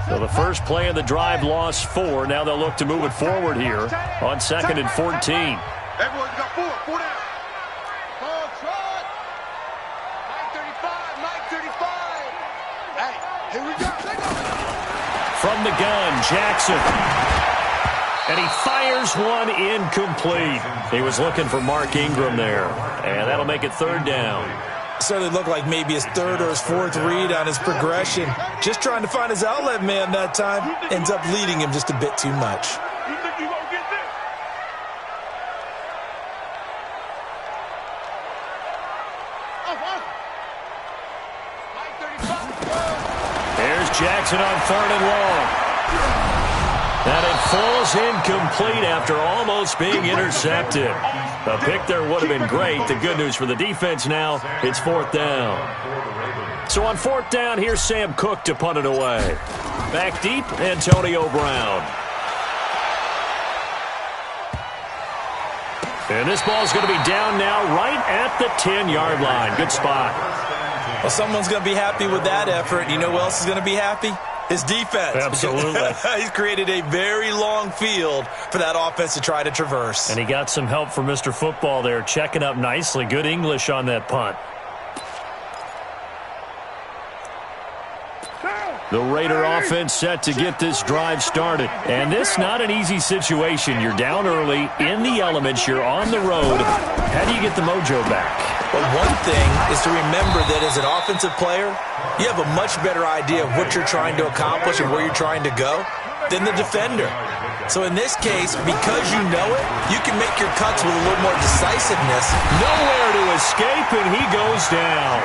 So the first play of the drive lost 4. Now they'll look to move it forward here on 2nd and 14. Everyone's got 4 down. Ball shot. Mike 35. Hey, here we go. From the gun, Jackson. And he fires one incomplete. He was looking for Mark Ingram there. And that'll make it 3rd down. Certainly looked like maybe his 3rd or his 4th read on his progression. Just trying to find his outlet man that time. Ends up leading him just a bit too much. You think you gonna get this? Mike 35. There's Jackson on 3rd and long. And it falls incomplete after almost being intercepted. A pick there would have been great. The good news for the defense now, it's 4th down. So on 4th down, here's Sam Cook to punt it away. Back deep, Antonio Brown. And this ball's going to be down now right at the 10-yard line. Good spot. Well, someone's going to be happy with that effort. You know who else is going to be happy? His defense. Absolutely. He's created a very long field for that offense to try to traverse. And he got some help from Mr. Football there, checking up nicely. Good English on that punt. The Raider offense set to get this drive started. And this not an easy situation. You're down early, in the elements, you're on the road. How do you get the mojo back? But one thing is to remember that as an offensive player, you have a much better idea of what you're trying to accomplish and where you're trying to go than the defender. So in this case, because you know it, you can make your cuts with a little more decisiveness. Nowhere to escape, and he goes down.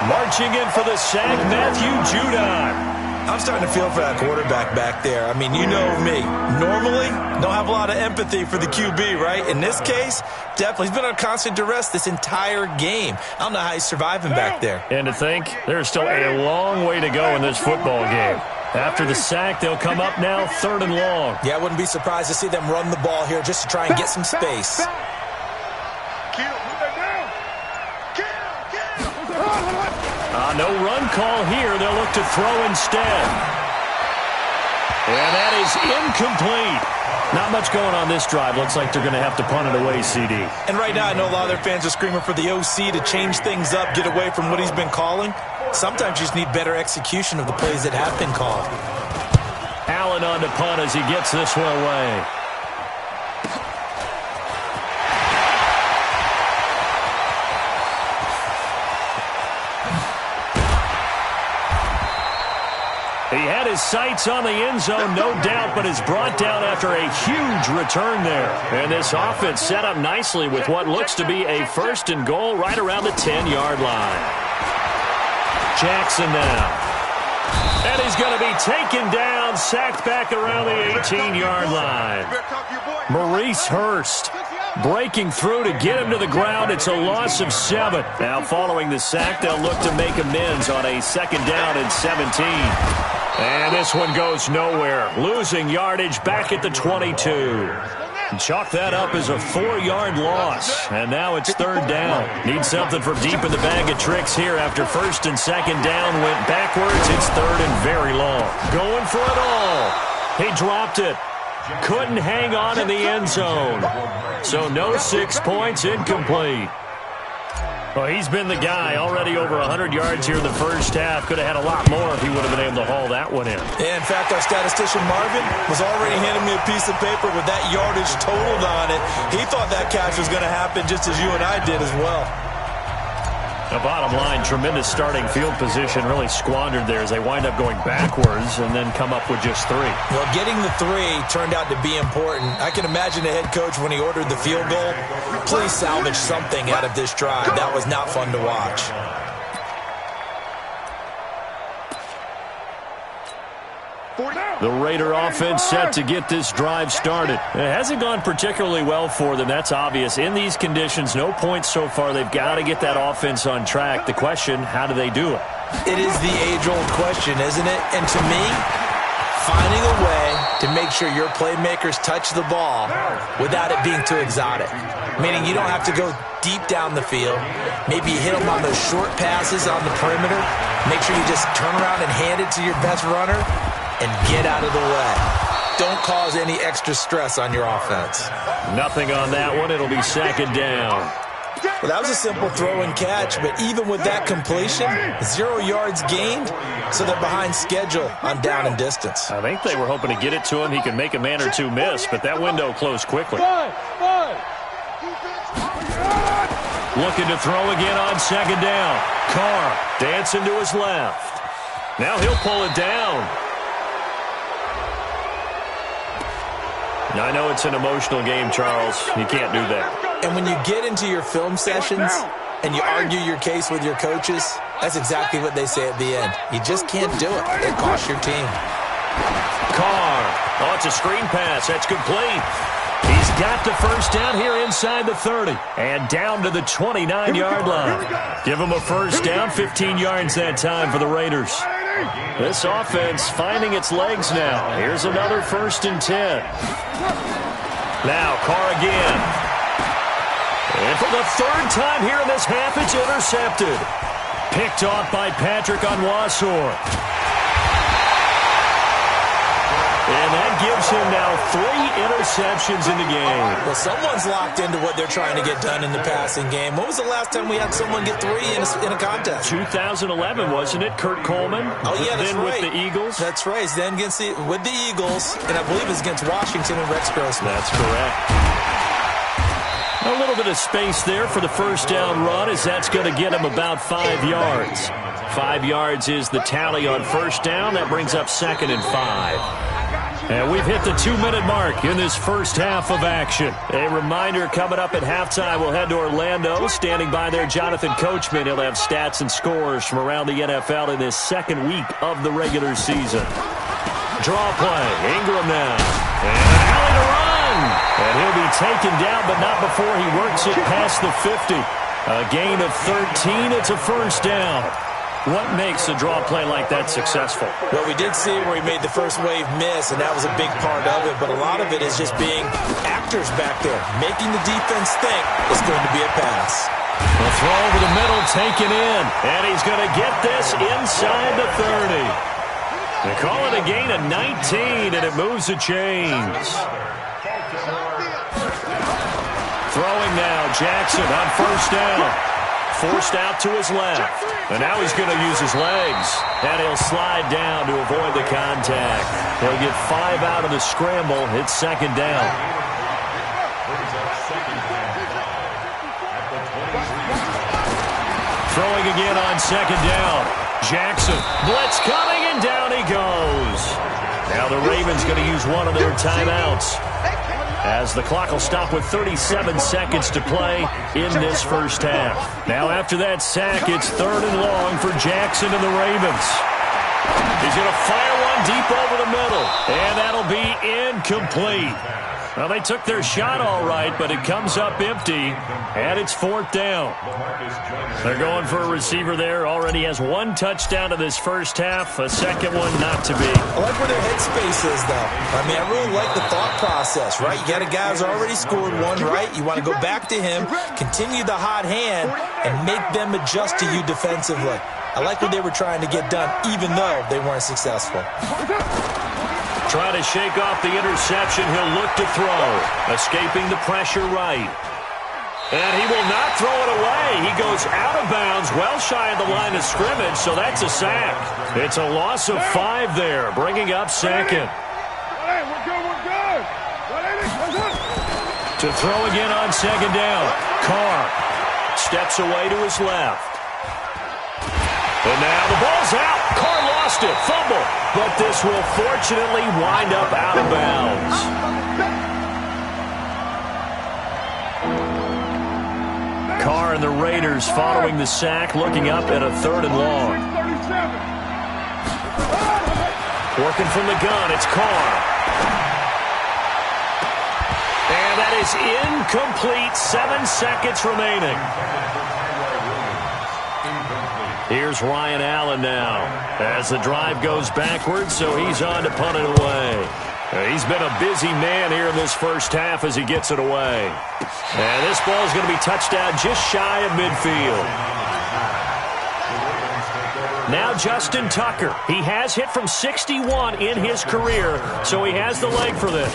Marching in for the sack, Matthew Judon. I'm starting to feel for that quarterback back there. I mean, you know me. Normally, don't have a lot of empathy for the QB, right? In this case, definitely. He's been on constant duress this entire game. I don't know how he's surviving back there. And to think, there's still a long way to go in this football game. After the sack, they'll come up now 3rd and long. Yeah, I wouldn't be surprised to see them run the ball here just to try and get some space. No run call here. They'll look to throw instead. And that is incomplete. Not much going on this drive. Looks like they're going to have to punt it away, CD. And right now, I know a lot of their fans are screaming for the OC to change things up, get away from what he's been calling. Sometimes you just need better execution of the plays that have been called. Allen on to punt as he gets this one away. He had his sights on the end zone, no doubt, but is brought down after a huge return there. And this offense set up nicely with what looks to be a 1st and goal right around the 10-yard line. Jackson now. And he's going to be taken down, sacked back around the 18-yard line. Maurice Hurst breaking through to get him to the ground. It's a loss of 7. Now following the sack, they'll look to make amends on a 2nd down and 17. And this one goes nowhere. Losing yardage back at the 22. Chalk that up as a 4-yard loss. And now it's 3rd down. Need something from deep in the bag of tricks here after 1st and 2nd down went backwards. It's 3rd and very long. Going for it all. He dropped it. Couldn't hang on in the end zone. So no 6 points, incomplete. Well, he's been the guy. Already over 100 yards here in the first half. Could have had a lot more if he would have been able to haul that one in. Yeah, in fact, our statistician Marvin was already handing me a piece of paper with that yardage totaled on it. He thought that catch was going to happen just as you and I did as well. The bottom line, tremendous starting field position, really squandered there as they wind up going backwards and then come up with just 3. Well, getting the 3 turned out to be important. I can imagine the head coach when he ordered the field goal. Please salvage something out of this drive. That was not fun to watch. The Raider offense set to get this drive started. It hasn't gone particularly well for them. That's obvious. In these conditions, no points so far. They've got to get that offense on track. The question, how do they do it? It is the age-old question, isn't it? And to me, finding a way to make sure your playmakers touch the ball without it being too exotic. Meaning you don't have to go deep down the field. Maybe you hit them on those short passes on the perimeter. Make sure you just turn around and hand it to your best runner. and get out of the way. Don't cause any extra stress on your offense. Nothing on that one. It'll be second down. Well, that was a simple throw and catch, but even with that completion, 0 yards gained, so they're behind schedule on down and distance. I think they were hoping to get it to him. He could make a man or two miss, but that window closed quickly. Looking to throw again on second down. Carr dancing to his left. Now he'll pull it down. I know it's an emotional game, Charles. You can't do that. And when you get into your film sessions and you argue your case with your coaches, that's exactly what they say at the end. You just can't do it. It costs your team. Carr. Oh, it's a screen pass. That's complete. He's got the first down here inside the 30 and down to the 29-yard line. Give him a first down, 15 yards that time for the Raiders. This offense finding its legs now. Here's another 1st and 10. Now Carr again. And for the 3rd time here in this half, it's intercepted. Picked off by Patrick Onwuasor. And that gives him now 3 interceptions in the game. Well, someone's locked into what they're trying to get done in the passing game. When was the last time we had someone get 3 in a contest? 2011, wasn't it? Kurt Coleman. Oh, yeah, that's then right. With the Eagles. That's right. Then with the Eagles, and I believe it's against Washington and Rex Grossman. That's correct. A little bit of space there for the first down run, as that's going to get him about 5 yards. 5 yards is the tally on first down. That brings up 2nd and 5. And we've hit the 2-minute mark in this first half of action. A reminder coming up at halftime, we'll head to Orlando. Standing by there, Jonathan Coachman. He'll have stats and scores from around the NFL in this 2nd week of the regular season. Draw play. Ingram now. And an alley to run. And he'll be taken down, but not before he works it past the 50. A gain of 13. It's a first down. What makes a draw play like that successful? Well, we did see where he made the first wave miss, and that was a big part of it. But a lot of it is just being actors back there, making the defense think it's going to be a pass. A throw over the middle, taken in, and he's going to get this inside the 30. They call it a gain of 19, and it moves the chains. Throwing now, Jackson on first down. Forced out to his left. And now he's going to use his legs. And he'll slide down to avoid the contact. He'll get 5 out of the scramble. It's 2nd down. Throwing again on 2nd down. Jackson. Blitz coming, and down he goes. Now the Ravens going to use one of their timeouts, as the clock will stop with 37 seconds to play in this first half. Now after that sack, it's 3rd and long for Jackson and the Ravens. He's going to fire one deep over the middle, and that'll be incomplete. Well, they took their shot all right, but it comes up empty, and it's 4th down. They're going for a receiver there. Already has 1 touchdown in this first half, a 2nd one not to be. I like where their headspace is, though. I mean, I really like the thought process, right? You got a guy who's already scored 1, right? You want to go back to him, continue the hot hand, and make them adjust to you defensively. I like what they were trying to get done, even though they weren't successful. Trying to shake off the interception. He'll look to throw. Escaping the pressure right. And he will not throw it away. He goes out of bounds, well shy of the line of scrimmage, so that's a sack. It's a loss of 5 there, bringing up 2nd. To throw again on 2nd down. Carr steps away to his left. And now the ball's out. Carr lost it. Fumble. But this will fortunately wind up out of bounds. Carr and the Raiders following the sack, looking up at a 3rd and long. Working from the gun, it's Carr. And that is incomplete. 7 seconds remaining. Here's Ryan Allen now as the drive goes backwards, so he's on to punt it away. He's been a busy man here in this first half as he gets it away. And this ball is going to be touched down just shy of midfield. Now Justin Tucker. He has hit from 61 in his career, so he has the leg for this.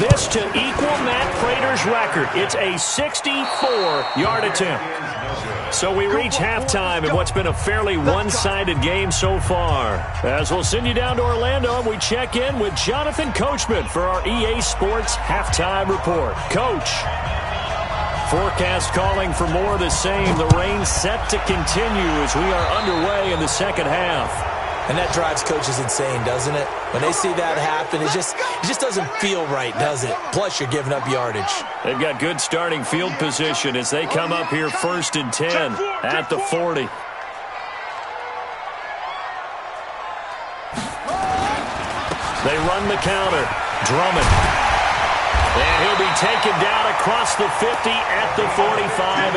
This to equal Matt Prater's record. It's a 64-yard attempt. So we reach halftime in what's been a fairly one-sided game so far. As we'll send you down to Orlando, and we check in with Jonathan Coachman for our EA Sports Halftime Report. Coach. Forecast calling for more of the same. The rain set to continue as we are underway in the second half. And that drives coaches insane, doesn't it? When they see that happen, it just doesn't feel right, does it? Plus, you're giving up yardage. They've got good starting field position as they come up here 1st and 10 at the 40. They run the counter. Drummond. And he'll be taken down across the 50 at the 45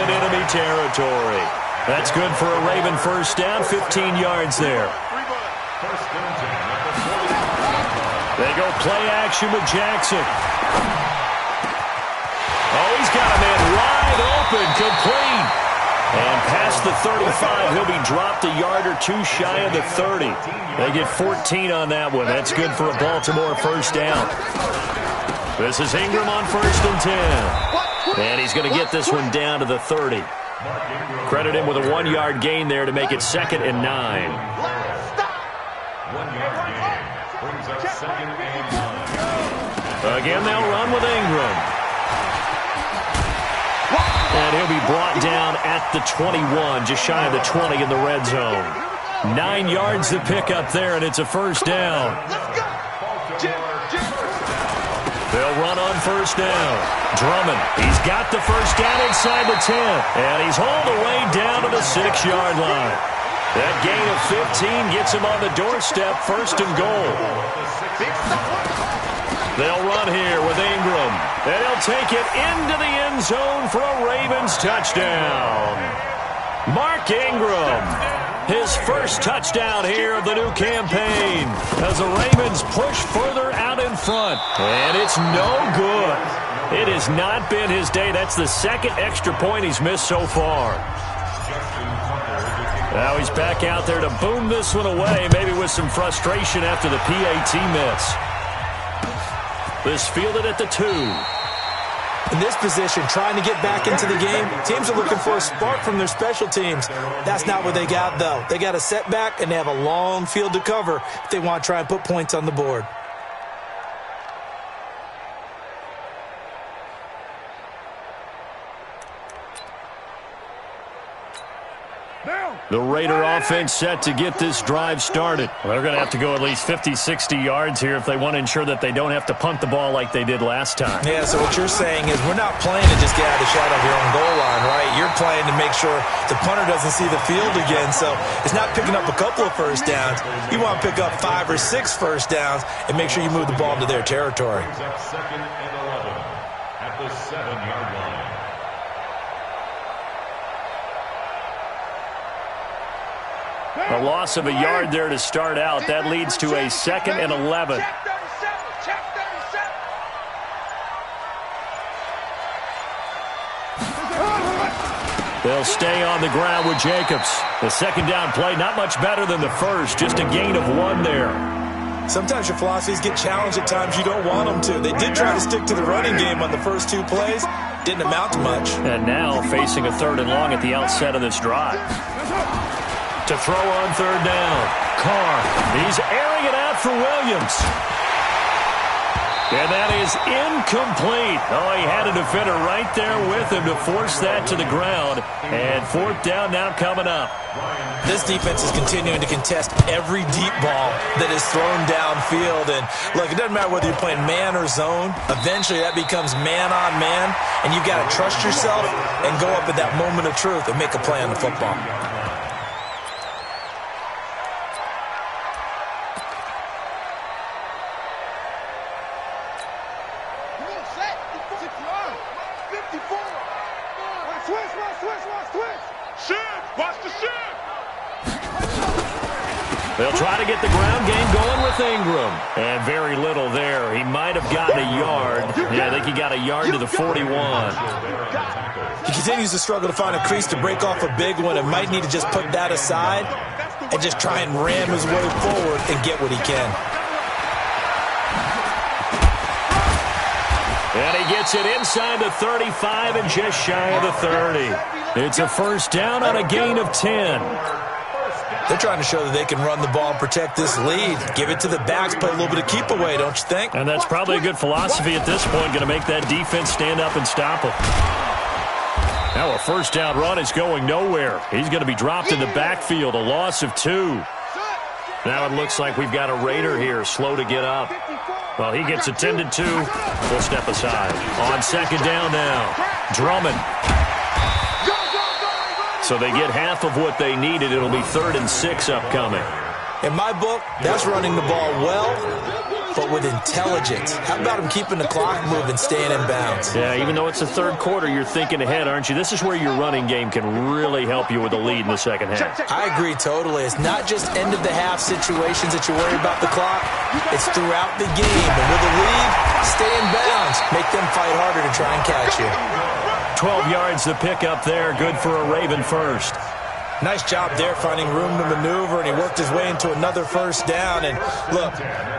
in enemy territory. That's good for a Raven first down, 15 yards there. They go play action with Jackson. Oh, he's got a man wide open, complete. And past the 35, he'll be dropped a yard or two shy of the 30. They get 14 on that one. That's good for a Baltimore first down. This is Ingram on 1st and 10. And he's going to get this one down to the 30. Credit him with a 1-yard gain there to make it 2nd and 9. Again, they'll run with Ingram. And he'll be brought down at the 21, just shy of the 20 in the red zone. 9 yards to pick up there, and it's a first down. They'll run on first down. Drummond, he's got the first down inside the 10, and he's hauled away down to the 6-yard line. That gain of 15 gets him on the doorstep, 1st and goal. They'll run here with Ingram, and he'll take it into the end zone for a Ravens touchdown. Mark Ingram, his first touchdown here of the new campaign as the Ravens push further out in front. And it's no good. It has not been his day. That's the 2nd extra point he's missed so far. Now he's back out there to boom this one away, maybe with some frustration after the PAT miss. This fielded at the 2. In this position, trying to get back into the game, teams are looking for a spark from their special teams. That's not what they got, though. They got a setback, and they have a long field to cover if they want to try and put points on the board. The Raider offense set to get this drive started. They're going to have to go at least 50, 60 yards here if they want to ensure that they don't have to punt the ball like they did last time. Yeah, so what you're saying is we're not playing to just get out of the shadow of your own goal line, right? You're playing to make sure the punter doesn't see the field again. So it's not picking up a couple of first downs. You want to pick up 5 or 6 first downs and make sure you move the ball into their territory. 2nd and 11 at the 7-yard line. A loss of a yard there to start out. That leads to a 2nd and 11. They'll stay on the ground with Jacobs. The 2nd down play, not much better than the first. Just a gain of 1 there. Sometimes your philosophies get challenged at times you don't want them to. They did try to stick to the running game on the first 2 plays. Didn't amount to much. And now facing a 3rd and long at the outset of this drive. To throw on 3rd down. Carr, he's airing it out for Williams. And that is incomplete. Oh, he had a defender right there with him to force that to the ground. And 4th down now coming up. This defense is continuing to contest every deep ball that is thrown downfield. And look, it doesn't matter whether you're playing man or zone. Eventually that becomes man on man. And you've got to trust yourself and go up at that moment of truth and make a play on the football. They'll try to get the ground game going with Ingram. And very little there. He might have gotten a yard. Yeah, I think he got a yard to the 41. He continues to struggle to find a crease to break off a big one and might need to just put that aside. and just try and ram his way forward and get what he can. And he gets it inside the 35 and just shy of the 30. It's a first down on a gain of 10. They're trying to show that they can run the ball and protect this lead. Give it to the backs, play a little bit of keep away, don't you think? And that's probably a good philosophy at this point, going to make that defense stand up and stop him. Now a first down run is going nowhere. He's going to be dropped in the backfield, a loss of 2. Now it looks like we've got a Raider here, slow to get up. Well, he gets attended to. We'll step aside. On second down now, Drummond. So they get half of what they needed. It'll be 3rd and 6 upcoming. In my book, that's running the ball well, but with intelligence. How about him keeping the clock moving, staying in bounds? Yeah, even though it's the third quarter, you're thinking ahead, aren't you? This is where your running game can really help you with the lead in the second half. I agree totally. It's not just end-of-the-half situations that you worry about the clock. It's throughout the game. And with the lead, stay in bounds. Make them fight harder to try and catch you. 12 yards to pick up there. Good for a Raven first. Nice job there finding room to maneuver, and he worked his way into another first down. And look,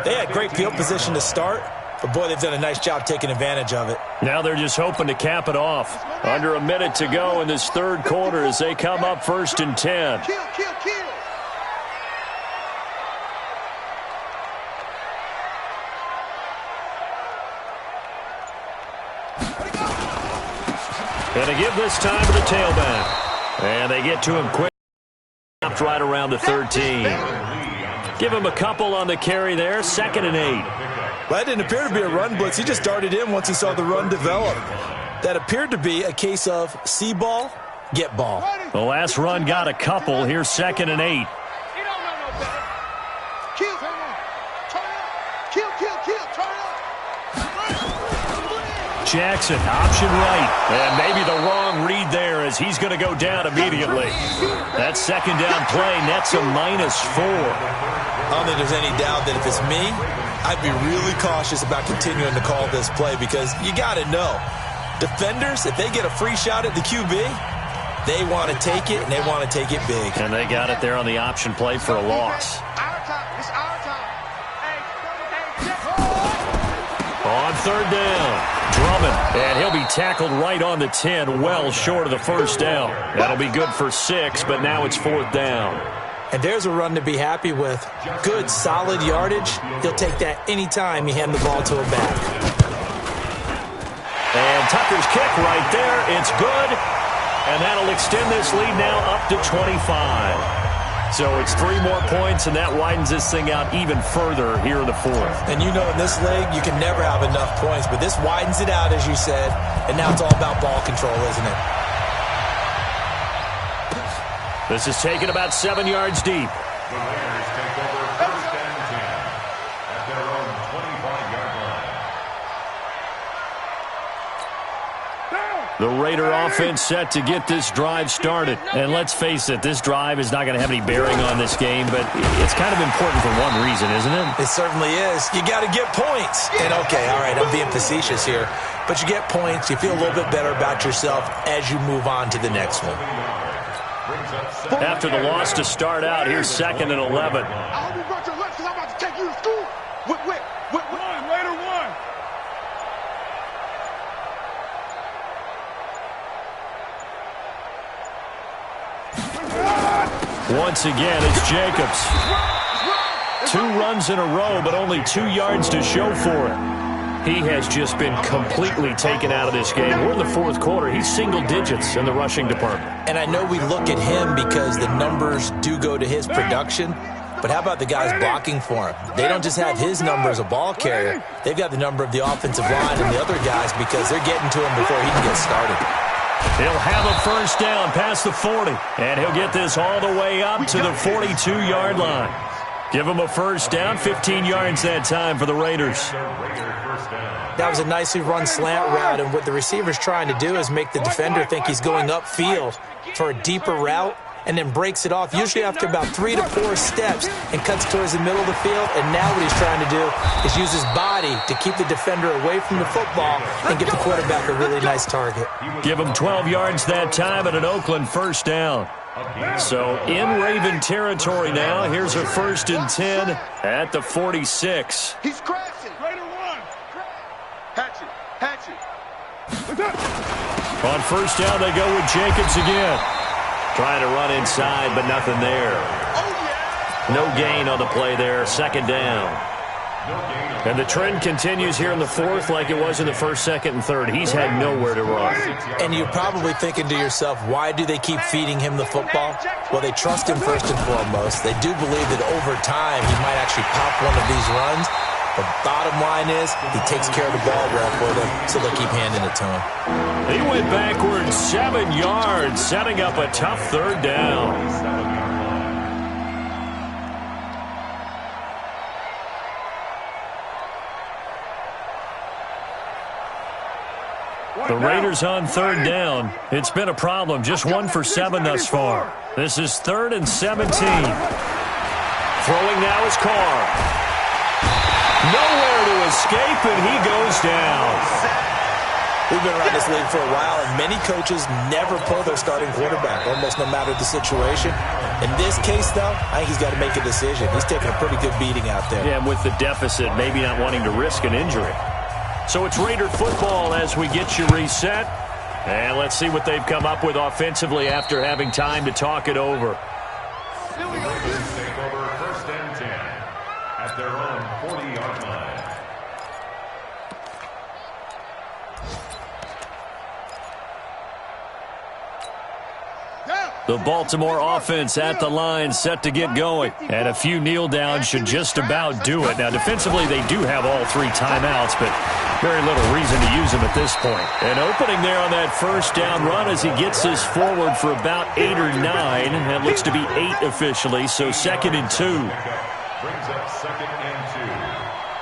they had great field position to start, but boy, they've done a nice job taking advantage of it. Now they're just hoping to cap it off. Under a minute to go in this third quarter as they come up 1st and 10. Kill. And they give this time to the tailback. And they get to him quick. Right around the 13. Give him a couple on the carry there. 2nd and 8. Well, that didn't appear to be a run blitz. He just darted in once he saw the run develop. That appeared to be a case of see ball, get ball. The last run got a couple. Here's 2nd and 8. Jackson, option right. And maybe the wrong read there as he's going to go down immediately. That second down play nets a -4. I don't think there's any doubt that if it's me, I'd be really cautious about continuing to call this play because you got to know, defenders, if they get a free shot at the QB, they want to take it, and they want to take it big. And they got it there on the option play for a loss. On 3rd down, Drummond, and he'll be tackled right on the 10, well short of the first down. That'll be good for 6, but now it's 4th down. And there's a run to be happy with. Good, solid yardage. He'll take that anytime you hand the ball to a back. And Tucker's kick right there. It's good, and that'll extend this lead now up to 25. So it's 3 more points, and that widens this thing out even further here in the 4th. And you know in this league, you can never have enough points, but this widens it out, as you said, and now it's all about ball control, isn't it? This is taken about 7 yards deep. The Raiders take over 1st and 10 at their own 25-yard line. The Raider offense set to get this drive started. And let's face it, this drive is not going to have any bearing on this game, but it's kind of important for one reason, isn't it? It certainly is. You got to get points. And okay, all right, I'm being facetious here, but you get points, you feel a little bit better about yourself as you move on to the next one. After the loss to start out, here's 2nd and 11. I hope you brought your lunch because I'm about to take you to school. Raider 1. Once again, it's Jacobs. 2 runs in a row, but only 2 yards to show for it. He has just been completely taken out of this game. We're in the 4th quarter. He's single digits in the rushing department. And I know we look at him because the numbers do go to his production, but how about the guys blocking for him? They don't just have his number as a ball carrier. They've got the number of the offensive line and the other guys because they're getting to him before he can get started. He'll have a first down past the 40, and he'll get this all the way up to the 42-yard line. Give him a first down, 15 yards that time for the Raiders. That was a nicely run slant route, and what the receiver's trying to do is make the defender think he's going upfield for a deeper route and then breaks it off, usually after about 3 to 4 steps, and cuts towards the middle of the field. And now what he's trying to do is use his body to keep the defender away from the football and give the quarterback a really nice target. Give him 12 yards that time and an Oakland first down. So in Raven territory now. Here's a 1st and 10 at the 46. He's crashing. Raider one. Hatchet. On 1st down, they go with Jacobs again. Trying to run inside, but nothing there. No gain on the play there. 2nd down. And the trend continues here in the 4th like it was in the 1st, 2nd, and 3rd. He's had nowhere to run. And you're probably thinking to yourself, why do they keep feeding him the football? Well, they trust him first and foremost. They do believe that over time he might actually pop one of these runs. The bottom line is he takes care of the ball well for them, so they'll keep handing it to him. He went backwards 7 yards, setting up a tough 3rd down. The Raiders on 3rd down. It's been a problem. Just 1 for 7 thus far. This is 3rd and 17. Throwing now is Carr. Nowhere to escape, and he goes down. We've been around this league for a while, and many coaches never pull their starting quarterback, almost no matter the situation. In this case, though, I think he's got to make a decision. He's taking a pretty good beating out there. Yeah, and with the deficit, maybe not wanting to risk an injury. So it's Raider football as we get you reset. And let's see what they've come up with offensively after having time to talk it over. Raiders take over 1st and 10 at their own 40-yard line. The Baltimore offense at the line set to get going. And a few kneel downs should just about do it. Now, defensively, they do have all 3 timeouts, but very little reason to use them at this point. An opening there on that 1st down run as he gets this forward for about 8 or 9. That looks to be 8 officially, so 2nd and 2. Brings up 2nd and 2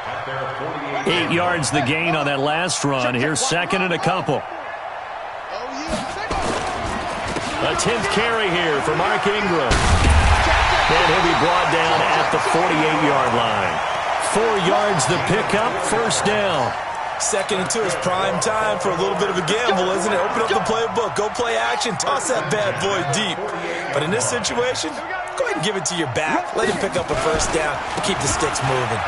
at their 48. 8 yards the gain on that last run. Here's 2nd and a couple. A 10th carry here for Mark Ingram. And he'll be brought down at the 48-yard line. 4 yards the pickup, 1st down. 2nd and 2 is prime time for a little bit of a gamble, isn't it? Open up the playbook, go play action, toss that bad boy deep. But in this situation, go ahead and give it to your back. Let him pick up a 1st down, keep the sticks moving.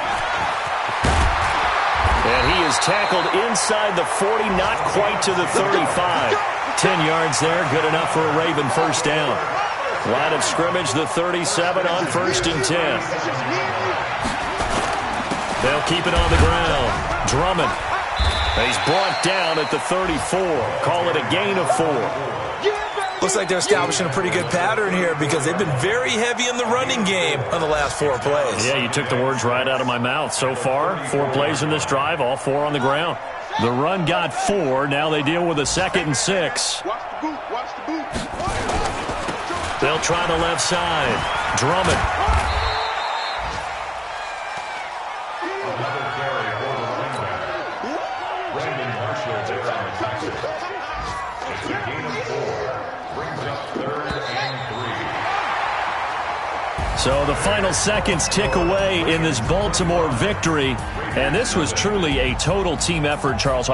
And he is tackled inside the 40, not quite to the 35. 10 yards there, good enough for a Raven 1st down. Line of scrimmage, the 37 on 1st and 10. They'll keep it on the ground. Drummond. He's brought down at the 34. Call it a gain of 4. Looks like they're establishing a pretty good pattern here because they've been very heavy in the running game on the last 4 plays. Yeah, you took the words right out of my mouth. So far, 4 plays in this drive, all 4 on the ground. The run got 4. Now they deal with a 2nd and 6. Watch the boot. Watch the boot. They'll try the left side. Drummond. Another carry for the running back. Brandon Marshall there on the tackle. It's a gain of 4. Brings up 3rd and 3. So the final seconds tick away in this Baltimore victory. And this was truly a total team effort, Charles.